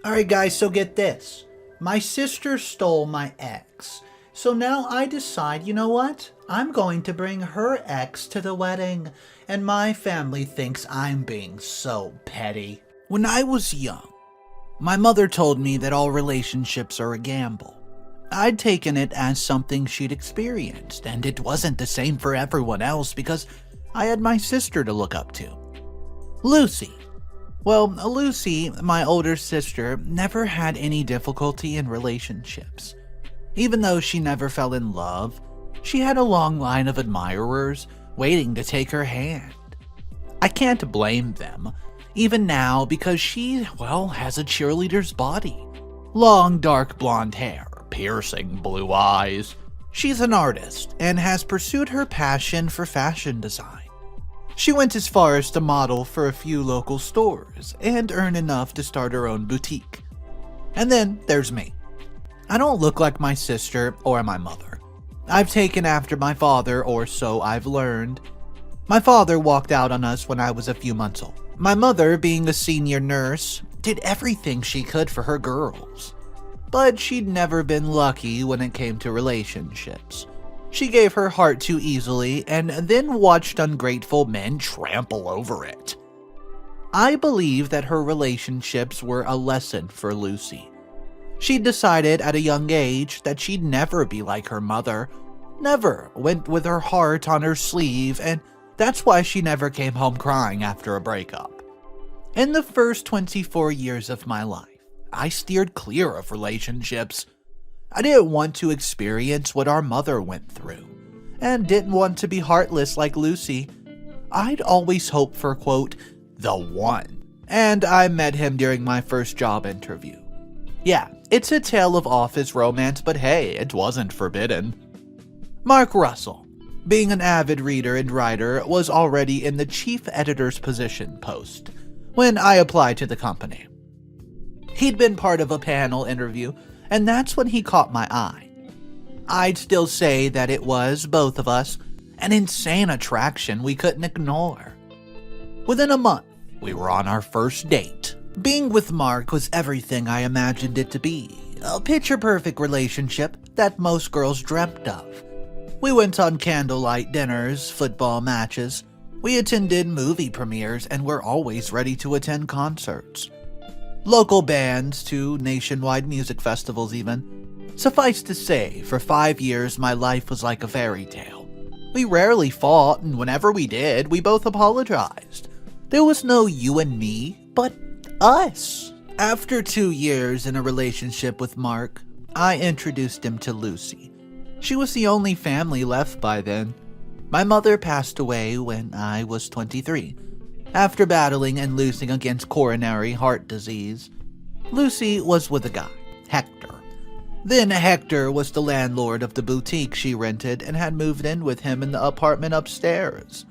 Alright guys, so get this. My sister stole my ex. So now I decide, you know what? I'm going to bring her ex to the wedding. And my family thinks I'm being so petty. When I was young, my mother told me that all relationships are a gamble. I'd taken it as something she'd experienced, and it wasn't the same for everyone else because I had my sister to look up to. Lucy. Well, Lucy, my older sister, never had any difficulty in relationships. Even though she never fell in love, she had a long line of admirers waiting to take her hand. I can't blame them, even now, because she, has a cheerleader's body. Long dark blonde hair, piercing blue eyes. She's an artist and has pursued her passion for fashion design. She went as far as to model for a few local stores and earn enough to start her own boutique. And then there's me. I don't look like my sister or my mother. I've taken after my father, or so I've learned. My father walked out on us when I was a few months old. My mother, being a senior nurse, did everything she could for her girls. But she'd never been lucky when it came to relationships. She gave her heart too easily and then watched ungrateful men trample over it. I believe that her relationships were a lesson for Lucy. She decided at a young age that she'd never be like her mother, never went with her heart on her sleeve, and that's why she never came home crying after a breakup. In the first 24 years of my life, I steered clear of relationships. I didn't want to experience what our mother went through, and didn't want to be heartless like Lucy. I'd always hoped for, quote, the one, and I met him during my first job interview. Yeah, it's a tale of office romance, but hey, it wasn't forbidden. Mark Russell, being an avid reader and writer, was already in the chief editor's position post when I applied to the company. He'd been part of a panel interview, and that's when he caught my eye. I'd still say that it was, both of us, an insane attraction we couldn't ignore. Within a month, we were on our first date. Being with Mark was everything I imagined it to be, a picture-perfect relationship that most girls dreamt of. We went on candlelight dinners, football matches. We attended movie premieres and were always ready to attend concerts. Local bands to nationwide music festivals even. Suffice to say, for 5 years my life was like a fairy tale. We rarely fought, and whenever we did, we both apologized. There was no you and me, but us. After 2 years in a relationship with Mark, I introduced him to Lucy. She was the only family left by then. My mother passed away when I was 23. After battling and losing against coronary heart disease. Lucy was with a guy, Hector. Then Hector was the landlord of the boutique she rented and had moved in with him in the apartment upstairs.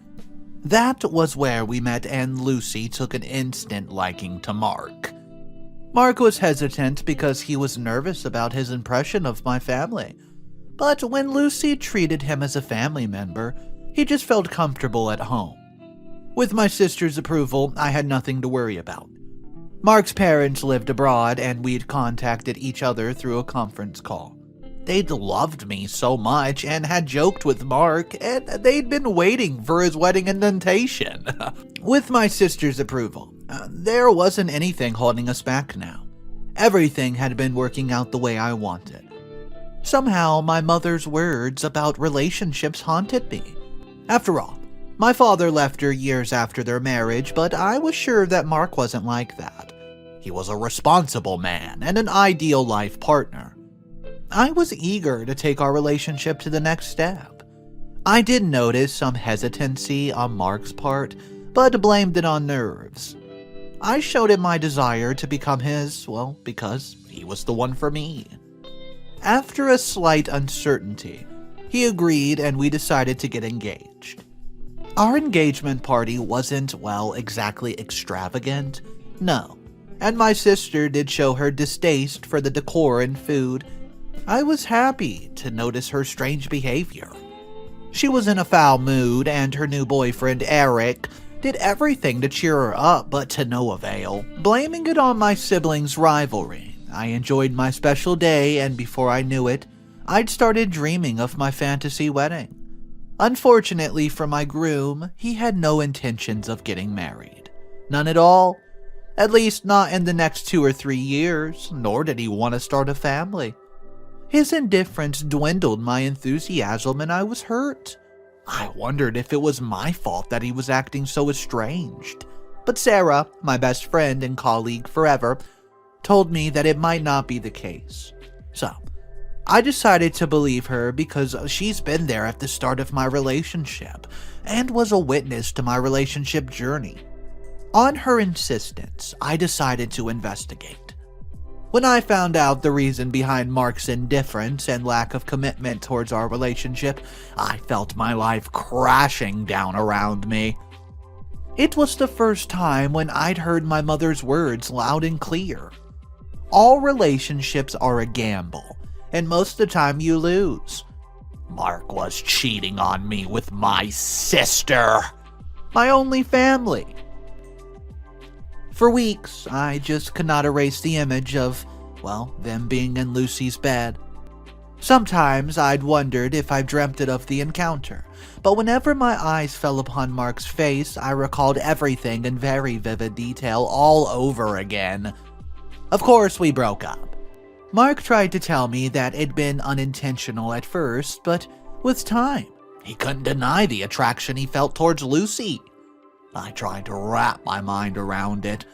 That was where we met, and Lucy took an instant liking to Mark. Mark was hesitant because he was nervous about his impression of my family. But when Lucy treated him as a family member, he just felt comfortable at home. With my sister's approval, I had nothing to worry about. Mark's parents lived abroad, and we'd contacted each other through a conference call. They'd loved me so much and had joked with Mark, and they'd been waiting for his wedding invitation. With my sister's approval, there wasn't anything holding us back now. Everything had been working out the way I wanted. Somehow, my mother's words about relationships haunted me. After all, my father left her years after their marriage, but I was sure that Mark wasn't like that. He was a responsible man and an ideal life partner. I was eager to take our relationship to the next step. I did notice some hesitancy on Mark's part, but blamed it on nerves. I showed him my desire to become his, because he was the one for me. After a slight uncertainty, he agreed and we decided to get engaged. Our engagement party wasn't, exactly extravagant, no, and my sister did show her distaste for the decor and food. I was happy to notice her strange behavior. She was in a foul mood, and her new boyfriend, Eric, Did everything to cheer her up, but to no avail. Blaming it on my siblings' rivalry, I enjoyed my special day, and before I knew it, I'd started dreaming of my fantasy wedding. Unfortunately for my groom, he had no intentions of getting married. None at all. At least not in the next 2 or 3 years, nor did he want to start a family. His indifference dwindled my enthusiasm, and I was hurt. I wondered if it was my fault that he was acting so estranged. But Sarah, my best friend and colleague forever, told me that it might not be the case. So, I decided to believe her because she's been there at the start of my relationship and was a witness to my relationship journey. On her insistence, I decided to investigate. When I found out the reason behind Mark's indifference and lack of commitment towards our relationship, I felt my life crashing down around me. It was the first time when I'd heard my mother's words loud and clear. All relationships are a gamble, and most of the time you lose. Mark was cheating on me with my sister, my only family. For weeks, I just could not erase the image of, them being in Lucy's bed. Sometimes I'd wondered if I dreamt it of the encounter, but whenever my eyes fell upon Mark's face, I recalled everything in very vivid detail all over again. Of course, we broke up. Mark tried to tell me that it'd been unintentional at first, but with time, he couldn't deny the attraction he felt towards Lucy. I tried to wrap my mind around it,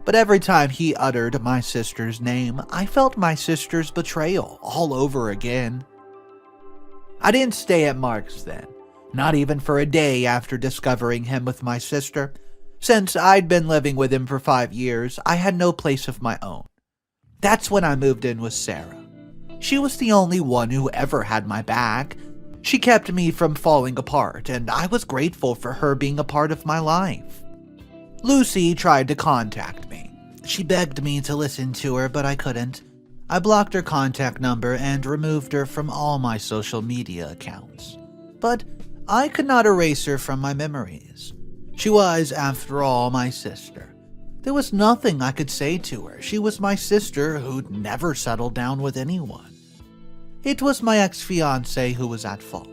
but every time he uttered my sister's name, I felt my sister's betrayal all over again. I didn't stay at Mark's then, not even for a day after discovering him with my sister. Since I'd been living with him for 5 years, I had no place of my own. That's when I moved in with Sarah. She was the only one who ever had my back. She kept me from falling apart, and I was grateful for her being a part of my life. Lucy tried to contact me. She begged me to listen to her, but I couldn't. I blocked her contact number and removed her from all my social media accounts. But I could not erase her from my memories. She was, after all, my sister. There was nothing I could say to her. She was my sister who'd never settled down with anyone. It was my ex-fiancé who was at fault.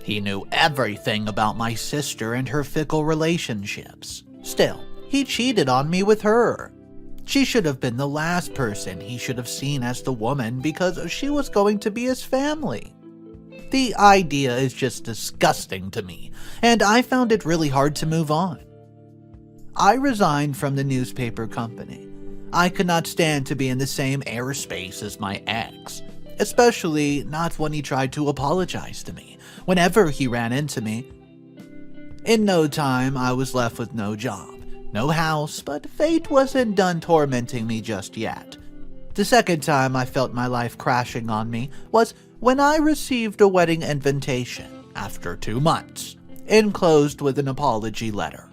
He knew everything about my sister and her fickle relationships. Still, he cheated on me with her. She should have been the last person he should have seen as the woman because she was going to be his family. The idea is just disgusting to me, and I found it really hard to move on. I resigned from the newspaper company. I could not stand to be in the same airspace as my ex, especially not when he tried to apologize to me whenever he ran into me. In no time, I was left with no job, no house, but fate wasn't done tormenting me just yet. The second time I felt my life crashing on me was when I received a wedding invitation after 2 months, enclosed with an apology letter.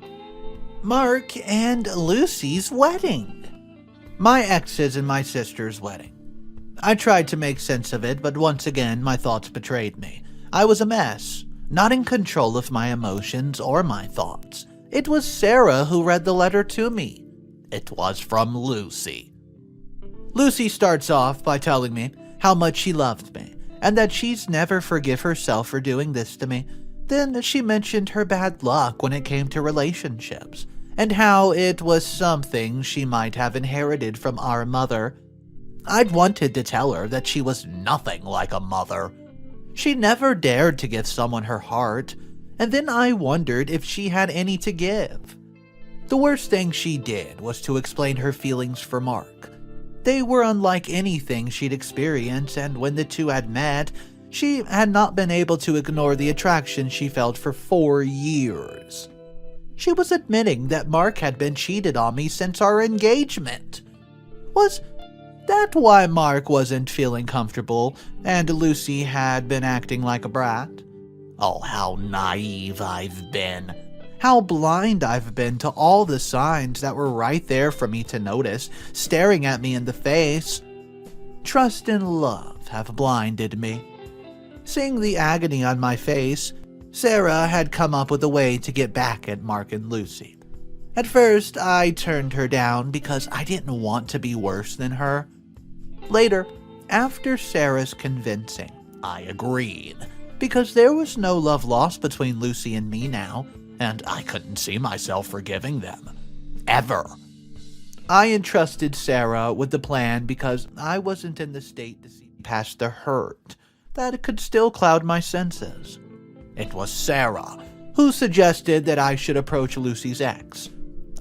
Mark and Lucy's wedding. My ex's and my sister's wedding. I tried to make sense of it, but once again my thoughts betrayed me. I was a mess, not in control of my emotions or my thoughts. It was Sarah who read the letter to me. It was from Lucy. Lucy starts off by telling me how much she loved me, and that she'd never forgive herself for doing this to me. Then she mentioned her bad luck when it came to relationships, and how it was something she might have inherited from our mother. I'd wanted to tell her that she was nothing like a mother. She never dared to give someone her heart, and then I wondered if she had any to give. The worst thing she did was to explain her feelings for Mark. They were unlike anything she'd experienced, and when the two had met, she had not been able to ignore the attraction she felt for 4 years. She was admitting that Mark had been cheated on me since our engagement. Was that why Mark wasn't feeling comfortable and Lucy had been acting like a brat? Oh, how naive I've been. How blind I've been to all the signs that were right there for me to notice, staring at me in the face. Trust and love have blinded me. Seeing the agony on my face, Sarah had come up with a way to get back at Mark and Lucy. At first, I turned her down because I didn't want to be worse than her. Later, after Sarah's convincing, I agreed, because there was no love lost between Lucy and me now, and I couldn't see myself forgiving them. Ever. I entrusted Sarah with the plan because I wasn't in the state to see past the hurt that could still cloud my senses. It was Sarah who suggested that I should approach Lucy's ex.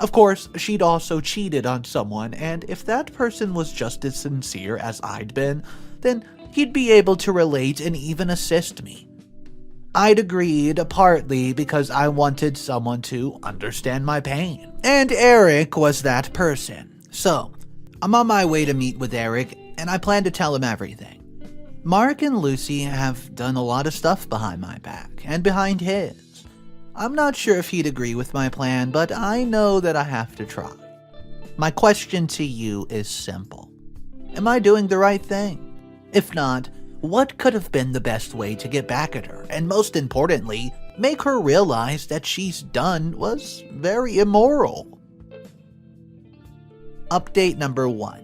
Of course, she'd also cheated on someone, and if that person was just as sincere as I'd been, then he'd be able to relate and even assist me. I'd agreed partly because I wanted someone to understand my pain, and Eric was that person. So, I'm on my way to meet with Eric, and I plan to tell him everything. Mark and Lucy have done a lot of stuff behind my back, and behind his. I'm not sure if he'd agree with my plan, but I know that I have to try. My question to you is simple. Am I doing the right thing? If not, what could have been the best way to get back at her, and most importantly, make her realize that she's done was very immoral? Update number 1.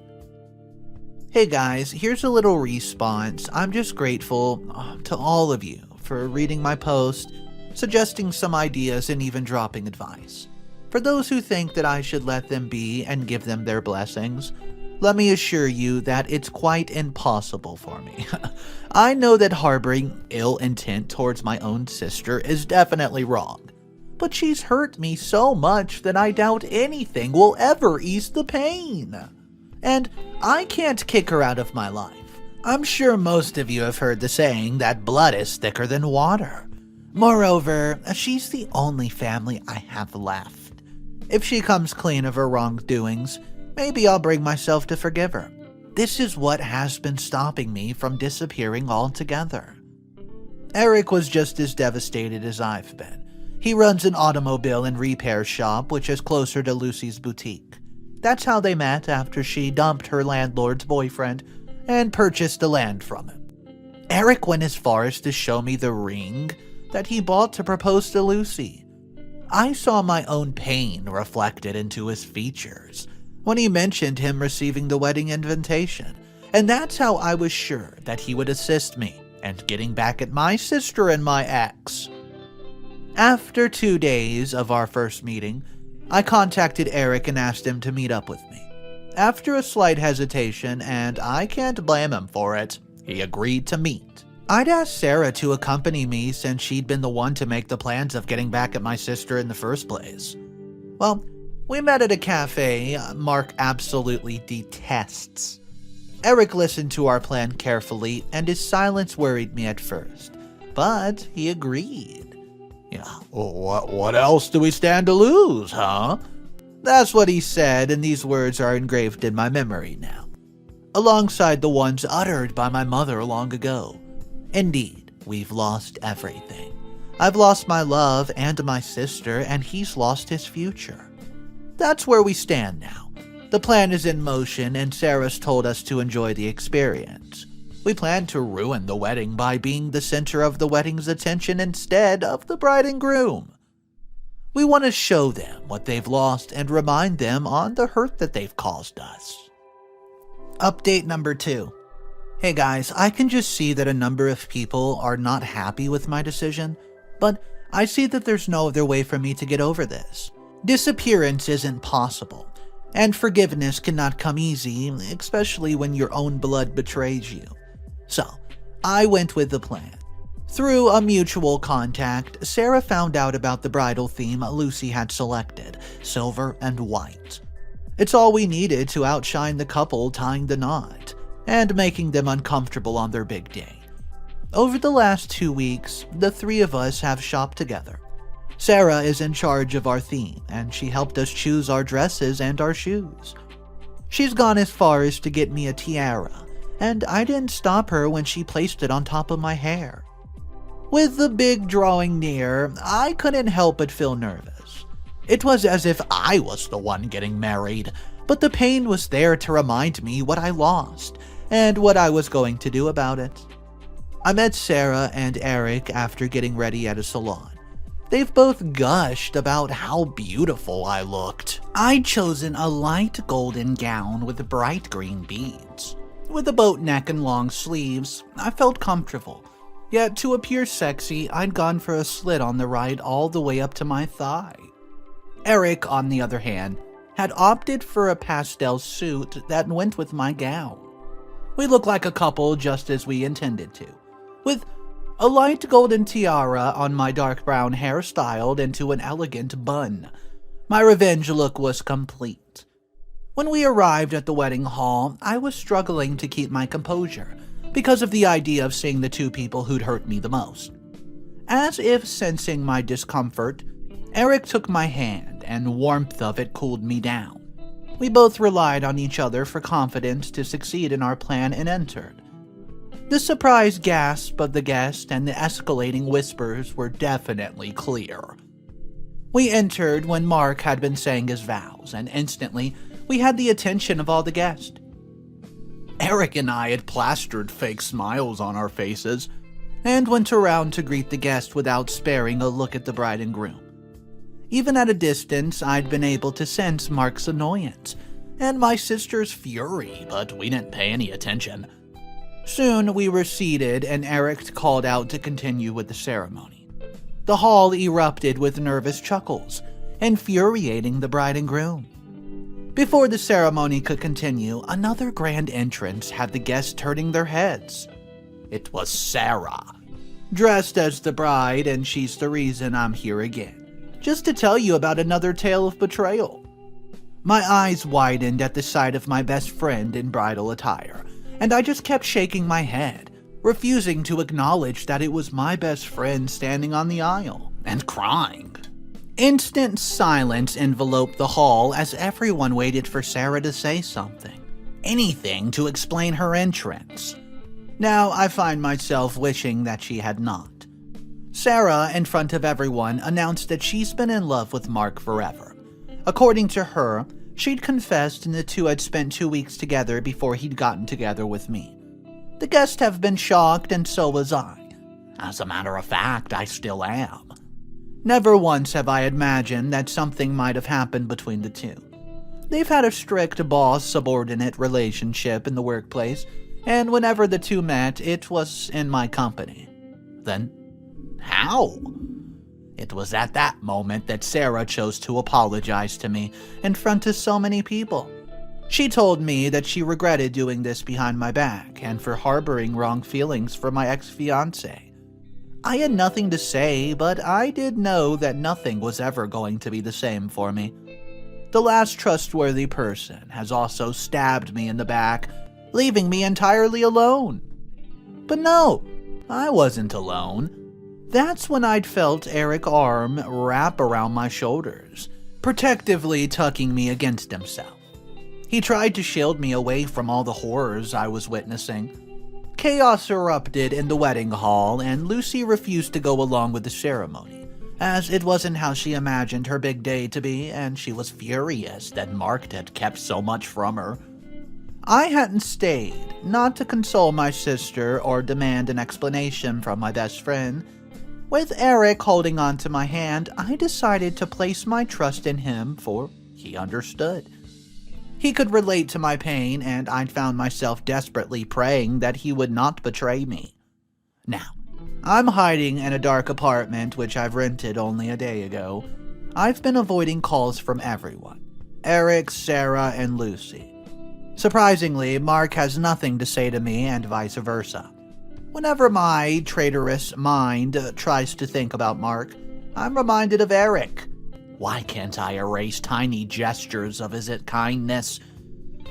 Hey guys, here's a little response. I'm just grateful to all of you for reading my post, suggesting some ideas, and even dropping advice. For those who think that I should let them be and give them their blessings, let me assure you that it's quite impossible for me. I know that harboring ill intent towards my own sister is definitely wrong, but she's hurt me so much that I doubt anything will ever ease the pain. And I can't kick her out of my life. I'm sure most of you have heard the saying that blood is thicker than water. Moreover, she's the only family I have left. If she comes clean of her wrongdoings, maybe I'll bring myself to forgive her. This is what has been stopping me from disappearing altogether. Eric was just as devastated as I've been. He runs an automobile and repair shop which is closer to Lucy's boutique. That's how they met after she dumped her landlord's boyfriend and purchased the land from him. Eric went as far as to show me the ring that he bought to propose to Lucy. I saw my own pain reflected into his features when he mentioned him receiving the wedding invitation, and that's how I was sure that he would assist me in getting back at my sister and my ex. After 2 days of our first meeting, I contacted Eric and asked him to meet up with me. After a slight hesitation, and I can't blame him for it, he agreed to meet. I'd asked Sarah to accompany me since she'd been the one to make the plans of getting back at my sister in the first place. Well, we met at a cafe Mark absolutely detests. Eric listened to our plan carefully, and his silence worried me at first, but he agreed. What else do we stand to lose, huh? That's what he said, and these words are engraved in my memory now, alongside the ones uttered by my mother long ago. Indeed, we've lost everything. I've lost my love and my sister, and he's lost his future. That's where we stand now. The plan is in motion, and Sarah's told us to enjoy the experience. We plan to ruin the wedding by being the center of the wedding's attention instead of the bride and groom. We want to show them what they've lost and remind them on the hurt that they've caused us. Update number 2. Hey guys, I can just see that a number of people are not happy with my decision, but I see that there's no other way for me to get over this. Disappearance isn't possible, and forgiveness cannot come easy, especially when your own blood betrays you. So, I went with the plan. Through a mutual contact, Sarah found out about the bridal theme Lucy had selected, silver and white. It's all we needed to outshine the couple tying the knot and making them uncomfortable on their big day. Over the last 2 weeks, the 3 of us have shopped together. Sarah is in charge of our theme, and she helped us choose our dresses and our shoes. She's gone as far as to get me a tiara, and I didn't stop her when she placed it on top of my hair. With the big drawing near, I couldn't help but feel nervous. It was as if I was the one getting married, but the pain was there to remind me what I lost and what I was going to do about it. I met Sarah and Eric after getting ready at a salon. They've both gushed about how beautiful I looked. I'd chosen a light golden gown with bright green beads. With a boat neck and long sleeves, I felt comfortable. Yet to appear sexy, I'd gone for a slit on the right all the way up to my thigh. Eric, on the other hand, had opted for a pastel suit that went with my gown. We looked like a couple just as we intended to, with a light golden tiara on my dark brown hair styled into an elegant bun. My revenge look was complete. When we arrived at the wedding hall, I was struggling to keep my composure because of the idea of seeing the two people who'd hurt me the most. As if sensing my discomfort, Eric took my hand and warmth of it cooled me down. We both relied on each other for confidence to succeed in our plan and entered. The surprised gasp of the guest and the escalating whispers were definitely clear. We entered when Mark had been saying his vows, and instantly we had the attention of all the guests. Eric and I had plastered fake smiles on our faces and went around to greet the guests without sparing a look at the bride and groom. Even at a distance, I'd been able to sense Mark's annoyance and my sister's fury, but we didn't pay any attention. Soon we were seated and Eric called out to continue with the ceremony. The hall erupted with nervous chuckles, infuriating the bride and groom. Before the ceremony could continue, another grand entrance had the guests turning their heads. It was Sarah, dressed as the bride, and she's the reason I'm here again, just to tell you about another tale of betrayal. My eyes widened at the sight of my best friend in bridal attire, and I just kept shaking my head, refusing to acknowledge that it was my best friend standing on the aisle, and crying. Instant silence enveloped the hall as everyone waited for Sarah to say something, anything to explain her entrance. Now I find myself wishing that she had not. Sarah, in front of everyone, announced that she's been in love with Mark forever. According to her, she'd confessed and the two had spent 2 weeks together before he'd gotten together with me. The guests have been shocked, and so was I. As a matter of fact, I still am. Never once have I imagined that something might have happened between the two. They've had a strict boss-subordinate relationship in the workplace, and whenever the two met, it was in my company. Then, how? It was at that moment that Sarah chose to apologize to me in front of so many people. She told me that she regretted doing this behind my back and for harboring wrong feelings for my ex-fiancé. I had nothing to say, but I did know that nothing was ever going to be the same for me. The last trustworthy person has also stabbed me in the back, leaving me entirely alone. But no, I wasn't alone. That's when I'd felt Eric's arm wrap around my shoulders, protectively tucking me against himself. He tried to shield me away from all the horrors I was witnessing. Chaos erupted in the wedding hall, and Lucy refused to go along with the ceremony, as it wasn't how she imagined her big day to be, and she was furious that Mark had kept so much from her. I hadn't stayed, not to console my sister or demand an explanation from my best friend. With Eric holding on to my hand, I decided to place my trust in him, for he understood. He could relate to my pain, and I'd found myself desperately praying that he would not betray me. Now, I'm hiding in a dark apartment which I've rented only a day ago. I've been avoiding calls from everyone: Eric, Sarah, and Lucy. Surprisingly, Mark has nothing to say to me, and vice versa. Whenever my traitorous mind tries to think about Mark, I'm reminded of Eric. Why can't I erase tiny gestures of his kindness?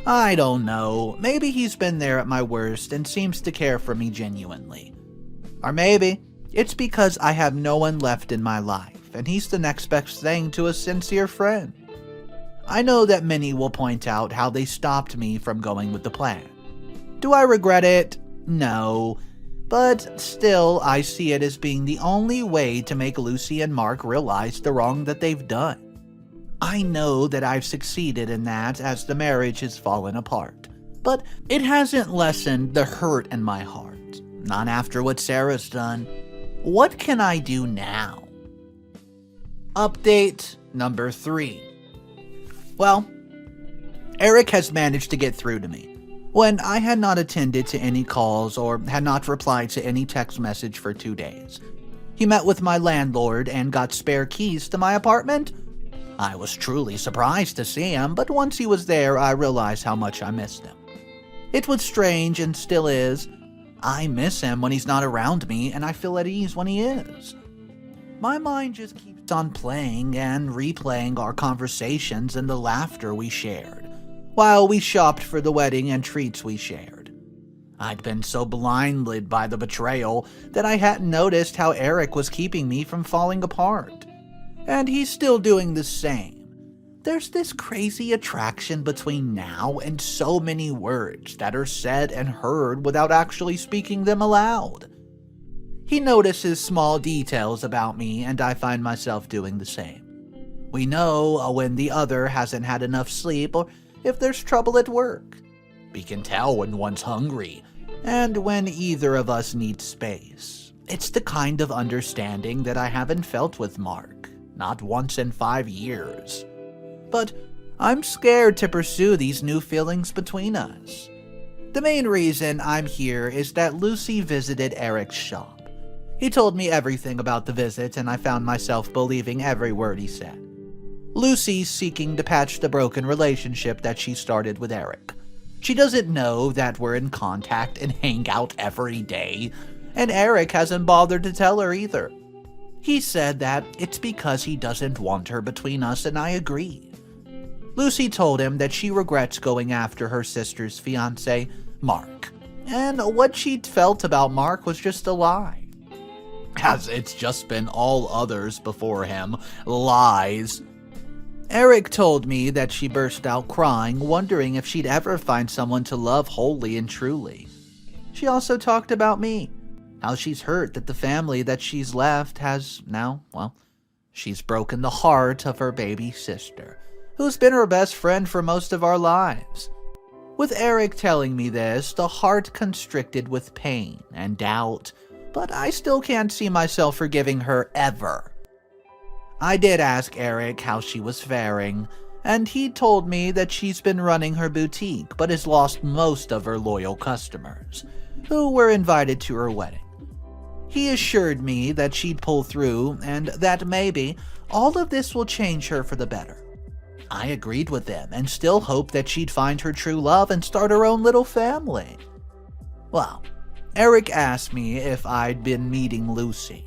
I don't know. Maybe he's been there at my worst and seems to care for me genuinely. Or maybe it's because I have no one left in my life, and he's the next best thing to a sincere friend. I know that many will point out how they stopped me from going with the plan. Do I regret it? No. But still, I see it as being the only way to make Lucy and Mark realize the wrong that they've done. I know that I've succeeded in that as the marriage has fallen apart, but it hasn't lessened the hurt in my heart. Not after what Sarah's done. What can I do now? Update number 3. Well, Eric has managed to get through to me. When I had not attended to any calls or had not replied to any text message for 2 days, he met with my landlord and got spare keys to my apartment. I was truly surprised to see him, but once he was there, I realized how much I missed him. It was strange and still is. I miss him when he's not around me, and I feel at ease when he is. My mind just keeps on playing and replaying our conversations and the laughter we shared, while we shopped for the wedding and treats we shared. I'd been so blinded by the betrayal that I hadn't noticed how Eric was keeping me from falling apart. And he's still doing the same. There's this crazy attraction between now and so many words that are said and heard without actually speaking them aloud. He notices small details about me, and I find myself doing the same. We know when the other hasn't had enough sleep or if there's trouble at work. We can tell when one's hungry and when either of us needs space. It's the kind of understanding that I haven't felt with Mark, not once in 5 years. But I'm scared to pursue these new feelings between us. The main reason I'm here is that Lucy visited Eric's shop. He told me everything about the visit, and I found myself believing every word he said. Lucy's seeking to patch the broken relationship that she started with Eric. She doesn't know that we're in contact and hang out every day, and Eric hasn't bothered to tell her either. He said that it's because he doesn't want her between us, and I agree. Lucy told him that she regrets going after her sister's fiancé, Mark, and what she'd felt about Mark was just a lie. As it's just been all others before him, lies. Eric told me that she burst out crying, wondering if she'd ever find someone to love wholly and truly. She also talked about me, how she's hurt that the family that she's left has now, she's broken the heart of her baby sister, who's been her best friend for most of our lives. With Eric telling me this, the heart constricted with pain and doubt, but I still can't see myself forgiving her ever. I did ask Eric how she was faring, and he told me that she's been running her boutique but has lost most of her loyal customers, who were invited to her wedding. He assured me that she'd pull through and that maybe all of this will change her for the better. I agreed with him and still hoped that she'd find her true love and start her own little family. Well, Eric asked me if I'd been meeting Lucy.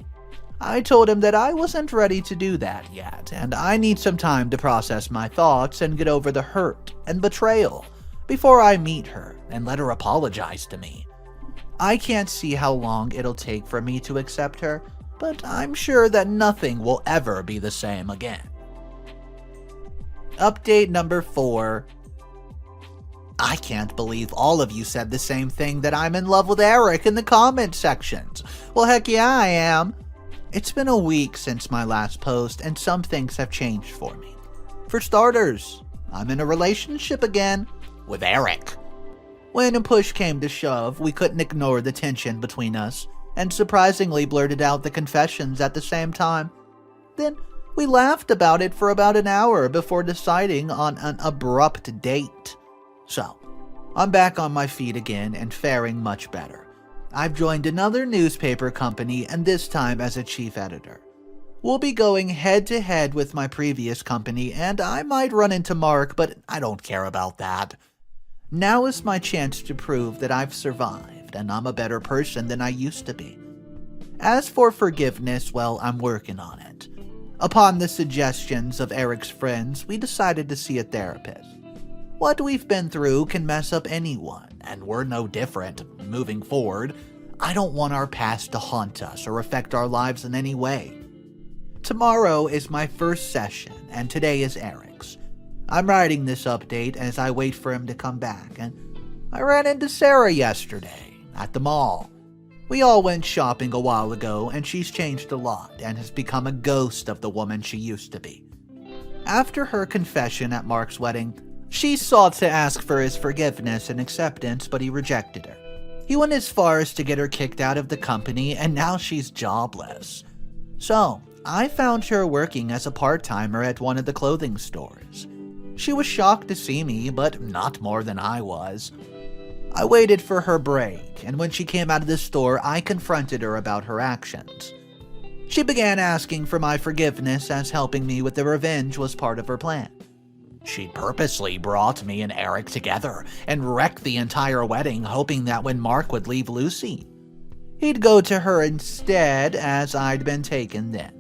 I told him that I wasn't ready to do that yet, and I need some time to process my thoughts and get over the hurt and betrayal before I meet her and let her apologize to me. I can't see how long it'll take for me to accept her, but I'm sure that nothing will ever be the same again. Update number 4. I can't believe all of you said the same thing, that I'm in love with Eric, in the comment sections. Well, heck yeah, I am. It's been a week since my last post, and some things have changed for me. For starters, I'm in a relationship again with Eric. When push came to shove, we couldn't ignore the tension between us, and surprisingly blurted out the confessions at the same time. Then we laughed about it for about an hour before deciding on an abrupt date. So, I'm back on my feet again and faring much better. I've joined another newspaper company, and this time as a chief editor. We'll be going head-to-head with my previous company, and I might run into Mark, but I don't care about that. Now is my chance to prove that I've survived, and I'm a better person than I used to be. As for forgiveness, well, I'm working on it. Upon the suggestions of Eric's friends, we decided to see a therapist. What we've been through can mess up anyone, and we're no different. Moving forward, I don't want our past to haunt us or affect our lives in any way. Tomorrow is my first session, and today is Eric's. I'm writing this update as I wait for him to come back, and I ran into Sarah yesterday at the mall. We all went shopping a while ago, and she's changed a lot and has become a ghost of the woman she used to be. After her confession at Mark's wedding, she sought to ask for his forgiveness and acceptance, but he rejected her. He went as far as to get her kicked out of the company, and now she's jobless. So, I found her working as a part-timer at one of the clothing stores. She was shocked to see me, but not more than I was. I waited for her break, and when she came out of the store, I confronted her about her actions. She began asking for my forgiveness, as helping me with the revenge was part of her plan. She purposely brought me and Eric together and wrecked the entire wedding, hoping that when Mark would leave Lucy, he'd go to her instead, as I'd been taken then.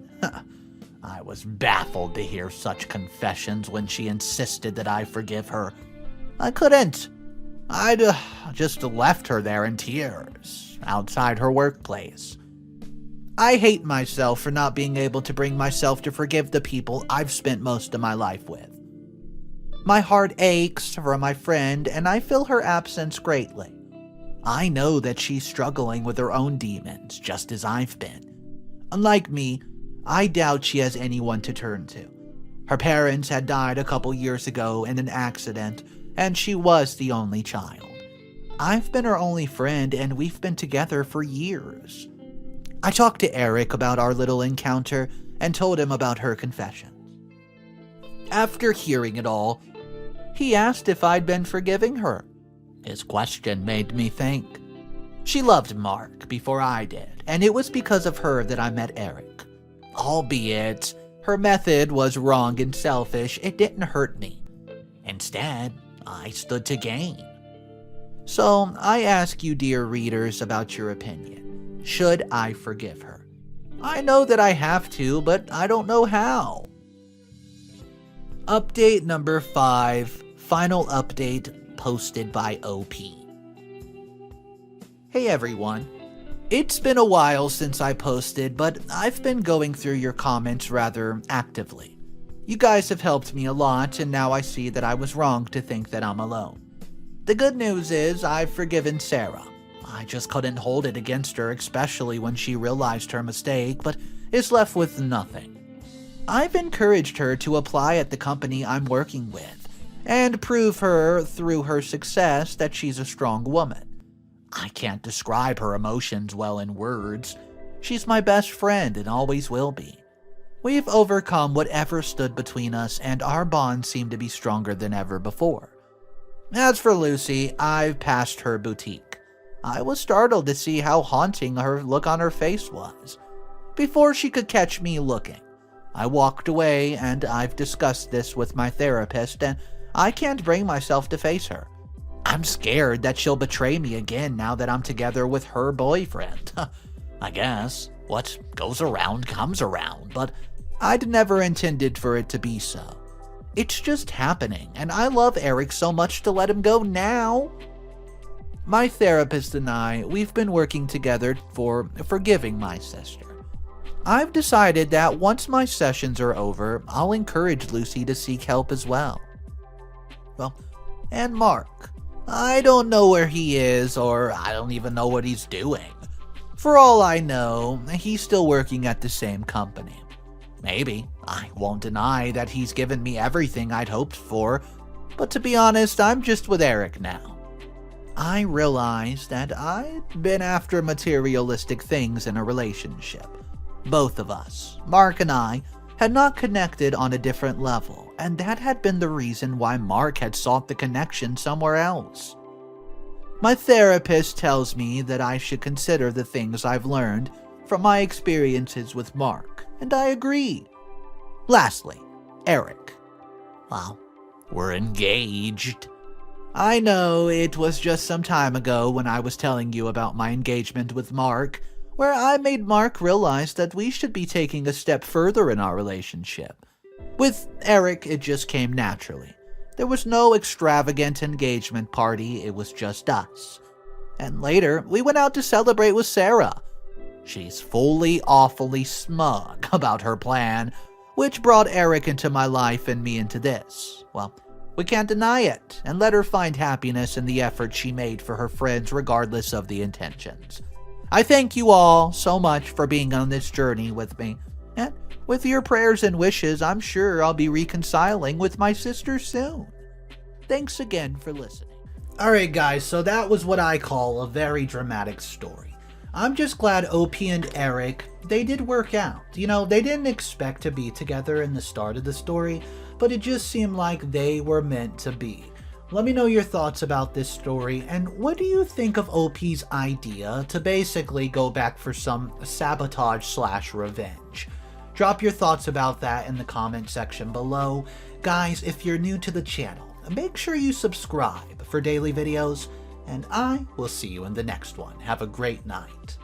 I was baffled to hear such confessions when she insisted that I forgive her. I couldn't. I'd just left her there in tears, outside her workplace. I hate myself for not being able to bring myself to forgive the people I've spent most of my life with. My heart aches for my friend, and I feel her absence greatly. I know that she's struggling with her own demons, just as I've been. Unlike me, I doubt she has anyone to turn to. Her parents had died a couple years ago in an accident, and she was the only child. I've been her only friend, and we've been together for years. I talked to Eric about our little encounter and told him about her confessions. After hearing it all, he asked if I'd been forgiving her. His question made me think. She loved Mark before I did, and it was because of her that I met Eric. Albeit her method was wrong and selfish, it didn't hurt me. Instead, I stood to gain. So I ask you, dear readers, about your opinion. Should I forgive her? I know that I have to, but I don't know how. Update number 5. Final update posted by OP. Hey everyone. It's been a while since I posted, but I've been going through your comments rather actively. You guys have helped me a lot, and now I see that I was wrong to think that I'm alone. The good news is I've forgiven Sarah. I just couldn't hold it against her, especially when she realized her mistake, but is left with nothing. I've encouraged her to apply at the company I'm working with, and prove her through her success that she's a strong woman. I can't describe her emotions well in words. She's my best friend and always will be. We've overcome whatever stood between us, and our bond seemed to be stronger than ever before. As for Lucy, I've passed her boutique. I was startled to see how haunting her look on her face was. Before she could catch me looking, I walked away, and I've discussed this with my therapist, and I can't bring myself to face her. I'm scared that she'll betray me again now that I'm together with her boyfriend. I guess what goes around comes around, but I'd never intended for it to be so. It's just happening, and I love Eric so much to let him go now. My therapist and I, we've been working together for forgiving my sister. I've decided that once my sessions are over, I'll encourage Lucy to seek help as well. Well, and Mark. I don't know where he is, or I don't even know what he's doing. For all I know, he's still working at the same company. Maybe. I won't deny that he's given me everything I'd hoped for, but to be honest, I'm just with Eric now. I realized that I'd been after materialistic things in a relationship. Both of us, Mark and I, had not connected on a different level, and that had been the reason why Mark had sought the connection somewhere else. My therapist tells me that I should consider the things I've learned from my experiences with Mark, and I agree. Lastly, Eric. Well, we're engaged. I know it was just some time ago when I was telling you about my engagement with Mark, where I made Mark realize that we should be taking a step further in our relationship. With Eric, it just came naturally. There was no extravagant engagement party, it was just us. And later, we went out to celebrate with Sarah. She's fully awfully smug about her plan, which brought Eric into my life and me into this. Well, we can't deny it, and let her find happiness in the effort she made for her friends regardless of the intentions. I thank you all so much for being on this journey with me, and with your prayers and wishes, I'm sure I'll be reconciling with my sister soon. Thanks again for listening. Alright guys, so that was what I call a very dramatic story. I'm just glad OP and Eric, they did work out. You know, they didn't expect to be together in the start of the story, but it just seemed like they were meant to be. Let me know your thoughts about this story, and what do you think of OP's idea to basically go back for some sabotage/revenge? Drop your thoughts about that in the comment section below. Guys, if you're new to the channel, make sure you subscribe for daily videos, and I will see you in the next one. Have a great night.